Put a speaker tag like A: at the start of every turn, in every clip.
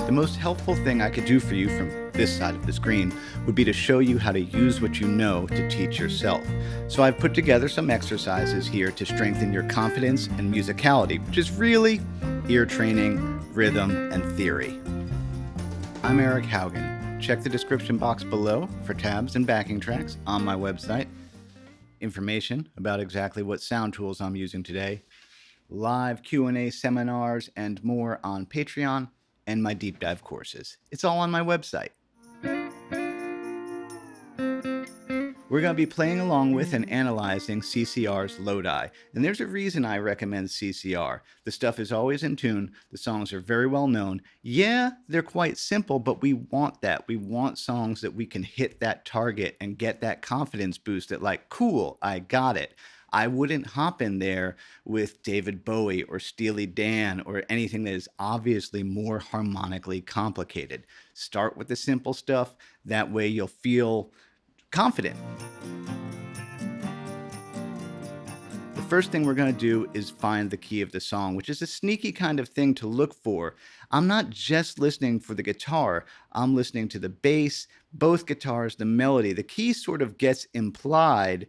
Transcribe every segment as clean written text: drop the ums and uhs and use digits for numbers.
A: The most helpful thing I could do for you from this side of the screen would be to show you how to use what you know to teach yourself. So I've put together some exercises here to strengthen your confidence and musicality, which is really ear training, rhythm, and theory. I'm Eric Haugen. Check the description box below for tabs and backing tracks on my website, information about exactly what sound tools I'm using today, live Q&A seminars, and more on Patreon, and my deep dive courses. It's all on my website. We're going to be playing along with and analyzing CCR's Lodi. And there's a reason I recommend CCR. The stuff is always in tune. The songs are very well known. Yeah, they're quite simple, but we want that. We want songs that we can hit that target and get that confidence boost that, like, cool, I got it. I wouldn't hop in there with David Bowie or Steely Dan or anything that is obviously more harmonically complicated. Start with the simple stuff. That way you'll feel confident. The first thing we're going to do is find the key of the song, which is a sneaky kind of thing to look for. I'm not just listening for the guitar. I'm listening to the bass, both guitars, the melody. The key sort of gets implied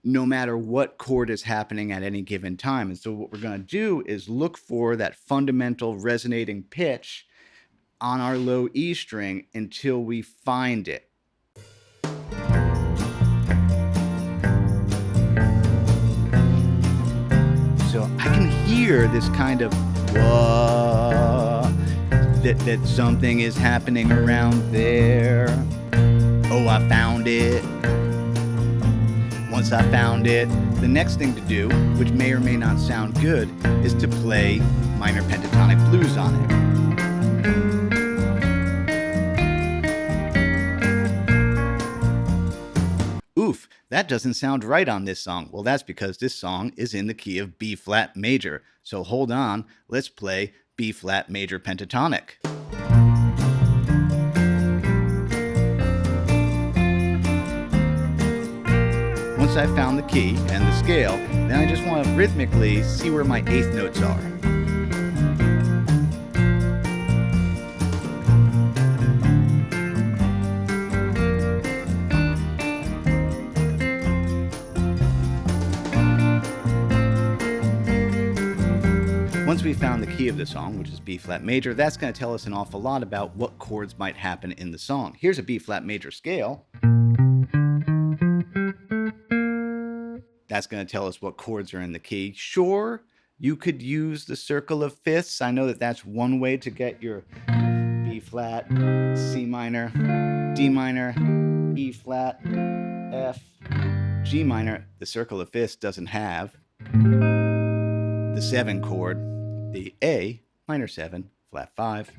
A: no matter what chord is happening at any given time. And so what we're going to do is look for that fundamental resonating pitch on our low E string until we find it. So I can hear this kind of wah, that something is happening around there. Oh, I found it. Once I found it, the next thing to do, which may or may not sound good, is to play minor pentatonic blues on it. Oof, that doesn't sound right on this song. Well, that's because this song is in the key of B flat major. So hold on, let's play B flat major pentatonic. Once I found the key and the scale, then I just want to rhythmically see where my eighth notes are. Once we found the key of the song, which is B flat major, that's going to tell us an awful lot about what chords might happen in the song. Here's a B flat major scale. That's going to tell us what chords are in the key. Sure, you could use the circle of fifths. I know that that's one way to get your B flat, C minor, D minor, E flat, F, G minor. The circle of fifths doesn't have the 7 chord, the A minor 7, flat 5,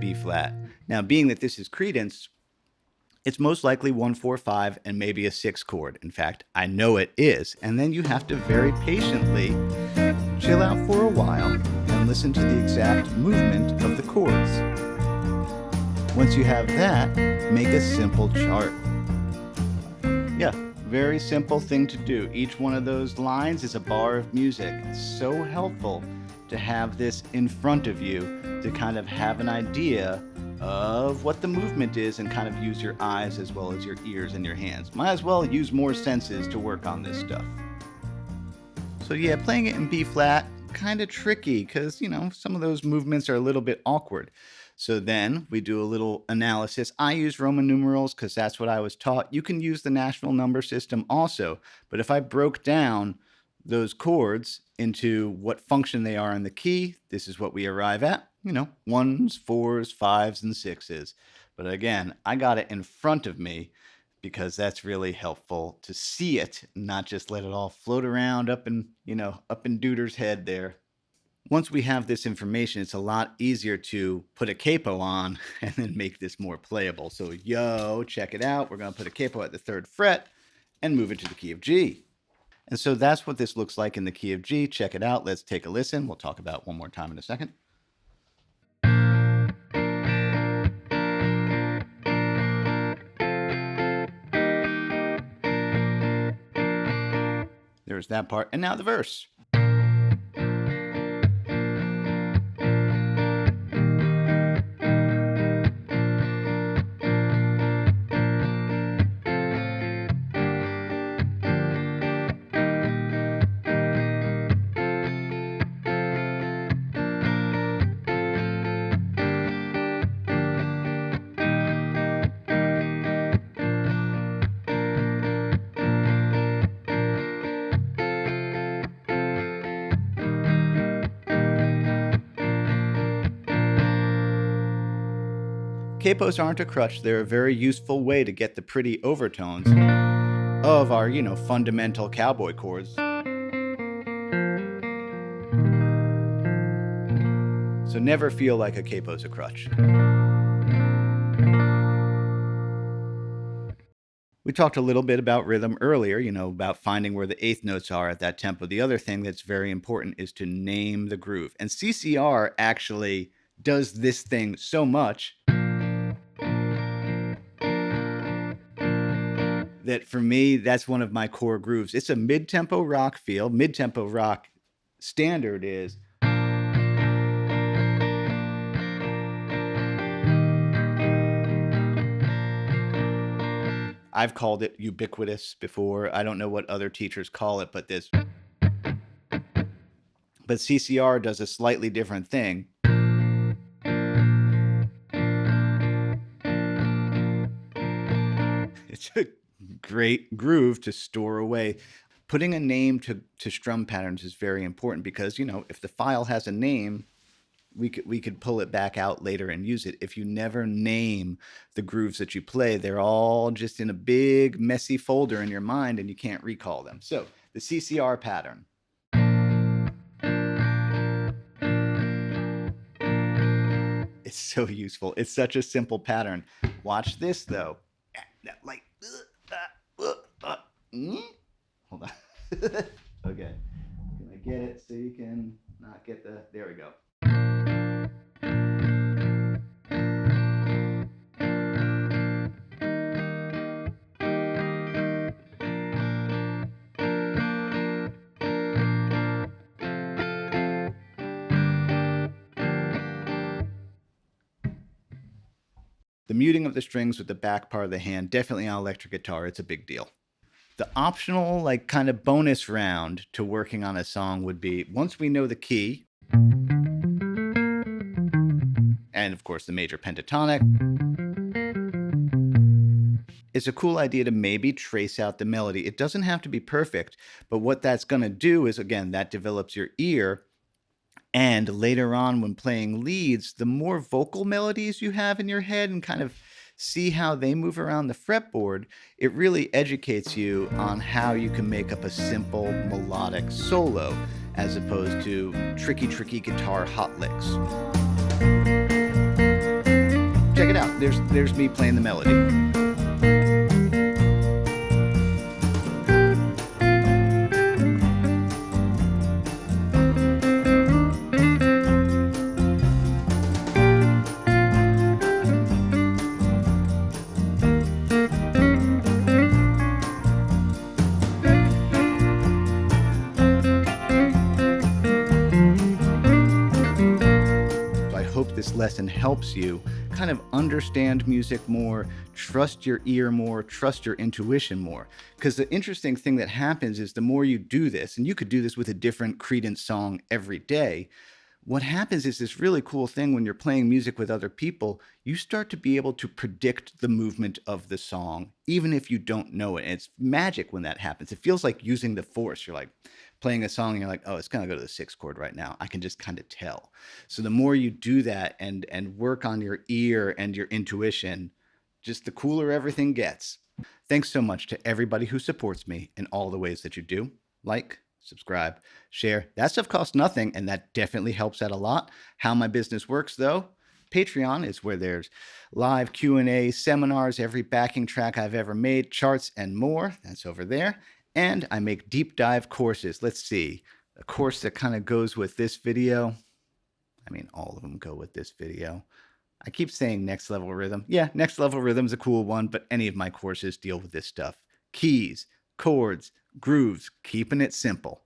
A: B flat. Now, being that this is credence, it's most likely 1, 4, 5, and maybe a 6 chord. In fact, I know it is. And then you have to very patiently chill out for a while and listen to the exact movement of the chords. Once you have that, make a simple chart. Yeah, very simple thing to do. Each one of those lines is a bar of music. It's so helpful to have this in front of you to kind of have an idea of what the movement is and kind of use your eyes as well as your ears and your hands. Might as well use more senses to work on this stuff. So yeah, playing it in B flat, kind of tricky because, you know, some of those movements are a little bit awkward. So then we do a little analysis. I use Roman numerals because that's what I was taught. You can use the national number system also, but if I broke down those chords into what function they are in the key, this is what we arrive at. You know, 1s, 4s, 5s, and 6s. But again, I got it in front of me because that's really helpful to see it, not just let it all float around up in Duder's head there. Once we have this information, it's a lot easier to put a capo on and then make this more playable. So check it out. We're going to put a capo at the 3rd fret and move it to the key of G. And so that's what this looks like in the key of G. Check it out. Let's take a listen. We'll talk about it one more time in a second. There's that part. And now the verse. Capos aren't a crutch. They're a very useful way to get the pretty overtones of our, fundamental cowboy chords. So never feel like a capo's a crutch. We talked a little bit about rhythm earlier, about finding where the eighth notes are at that tempo. The other thing that's very important is to name the groove. And CCR actually does this thing so much that for me, that's one of my core grooves. It's a mid-tempo rock feel. Mid-tempo rock standard is I've called it ubiquitous before. I don't know what other teachers call it, but CCR does a slightly different thing. It's a great groove to store away. Putting a name to strum patterns is very important because, if the file has a name, we could pull it back out later and use it. If you never name the grooves that you play, they're all just in a big messy folder in your mind and you can't recall them. So the CCR pattern. It's so useful. It's such a simple pattern. Watch this though. Like, hold on. Okay. Can I get it so you can not get there we go. The muting of the strings with the back part of the hand, definitely on electric guitar, it's a big deal. The optional, kind of bonus round to working on a song would be once we know the key, and of course the major pentatonic, it's a cool idea to maybe trace out the melody. It doesn't have to be perfect, but what that's going to do is, again, that develops your ear. And later on, when playing leads, the more vocal melodies you have in your head and kind of see how they move around the fretboard, it really educates you on how you can make up a simple melodic solo as opposed to tricky guitar hot licks. Check it out. There's me playing the melody. This lesson helps you kind of understand music more, trust your ear more, trust your intuition more. Because the interesting thing that happens is the more you do this, and you could do this with a different Creedence song every day, what happens is this really cool thing when you're playing music with other people, you start to be able to predict the movement of the song, even if you don't know it. And it's magic when that happens. It feels like using the force. You're like playing a song and you're like, oh, it's going to go to the sixth chord right now. I can just kind of tell. So the more you do that and work on your ear and your intuition, just the cooler everything gets. Thanks so much to everybody who supports me in all the ways that you do. Like, subscribe, share. That stuff costs nothing, and that definitely helps out a lot. How my business works, though, Patreon is where there's live Q&A, seminars, every backing track I've ever made, charts, and more. That's over there. And I make deep dive courses. Let's see. A course that kind of goes with this video. I mean, all of them go with this video. I keep saying Next Level Rhythm. Yeah, Next Level Rhythm's a cool one, but any of my courses deal with this stuff. Keys, chords, Grooves, keeping it simple.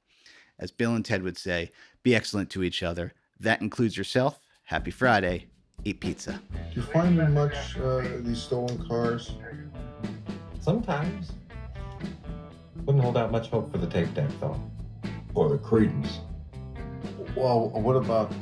A: As Bill and Ted would say, be excellent to each other. That includes yourself. Happy Friday. Eat pizza.
B: Do you find much these stolen cars?
C: Sometimes. Wouldn't hold out much hope for the tape deck, though.
D: Or the Credence.
B: Well, what about